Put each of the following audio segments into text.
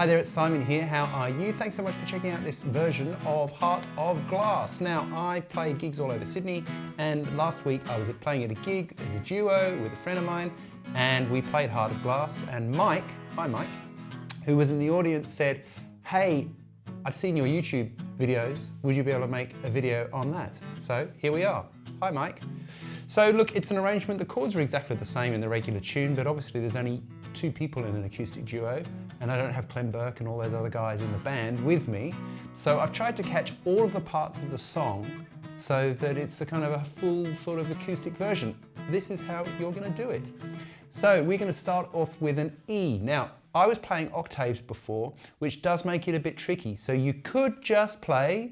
there, it's Simon here. How are you? Thanks so much for checking out this version of Heart of Glass. Now, I play gigs all over Sydney, and last week I was playing at a gig in a duo with a friend of mine, and we played Heart of Glass, and Mike, hi Mike, who was in the audience said, hey, I've seen your YouTube videos, would you be able to make a video on that? So here we are. Hi Mike. So look, it's an arrangement, the chords are exactly the same in the regular tune, but obviously there's only two people in an acoustic duo, and I don't have Clem Burke and all those other guys in the band with me. So I've tried to catch all of the parts of the song so that it's a kind of a full sort of acoustic version. This is how you're gonna do it. So we're gonna start off with an E. Now, I was playing octaves before, which does make it a bit tricky. So you could just play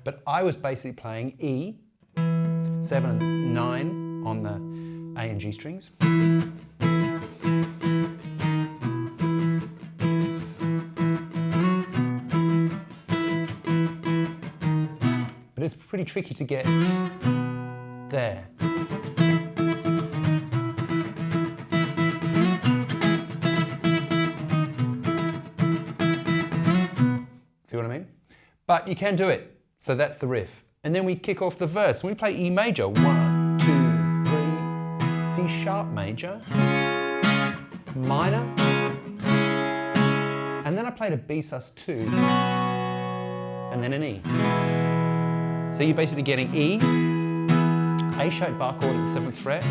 but I was basically playing E, 7 and 9 on the A and G strings. But it's pretty tricky to get there. See what I mean? But you can do it. So that's the riff. And then we kick off the verse. We play E major. 1, 2, 3, C sharp major, minor, and then I played a B sus2, and then an E. So you're basically getting E, A sharp bar chord at the 7th fret,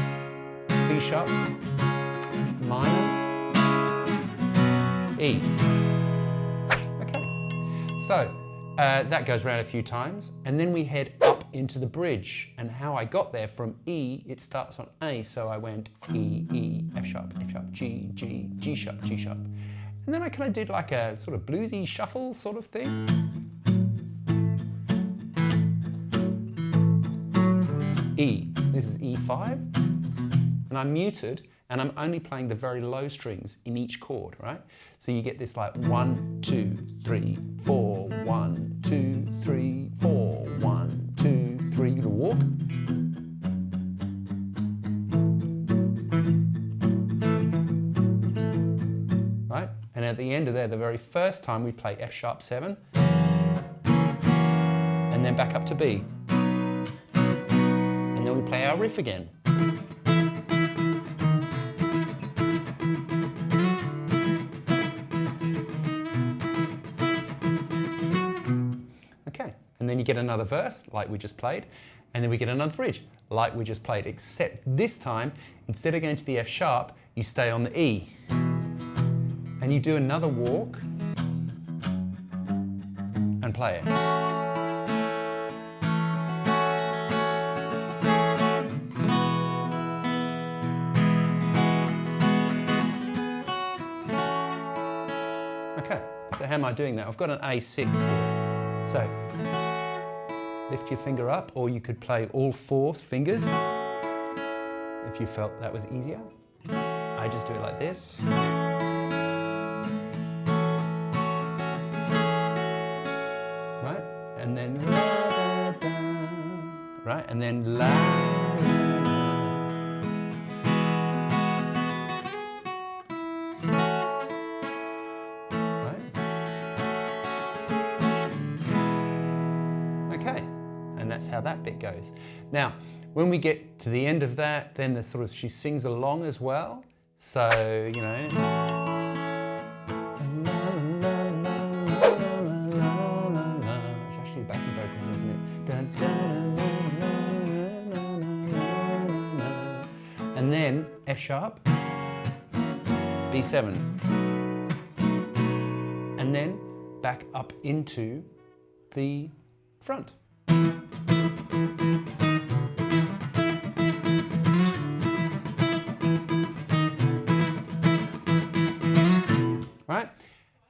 C sharp, minor, E. Okay. So that goes around a few times, and then we head up into the bridge. And how I got there from E, it starts on A, so I went E, E, F sharp, G, G, G sharp, G sharp. And then I kind of did like a sort of bluesy shuffle sort of thing. E, this is E5, and I'm muted, and I'm only playing the very low strings in each chord, right? So you get this like 1, 2, 3, 4, 1, 2, 3, 4, 1, 2, 3, to walk. Right? And at the end of there, the very first time we play F sharp 7, and then back up to B. And then we play our riff again. Okay, and then you get another verse, like we just played, and then we get another bridge, like we just played, except this time, instead of going to the F sharp, you stay on the E. And you do another walk, and play it. Okay, so how am I doing that? I've got an A6 here. So, lift your finger up, or you could play all 4 fingers if you felt that was easier. I just do it like this. Right? And then la, da, da. Right? And then la, la. Okay, and that's how that bit goes. Now, when we get to the end of that, then the sort of, she sings along as well. So, you know. It's actually backing vocals, isn't it? And then F sharp, B7. And then back up into the front. Right?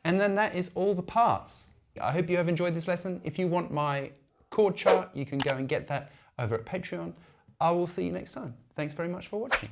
And then that is all the parts. I hope you have enjoyed this lesson. If you want my chord chart, you can go and get that over at Patreon. I will see you next time. Thanks very much for watching.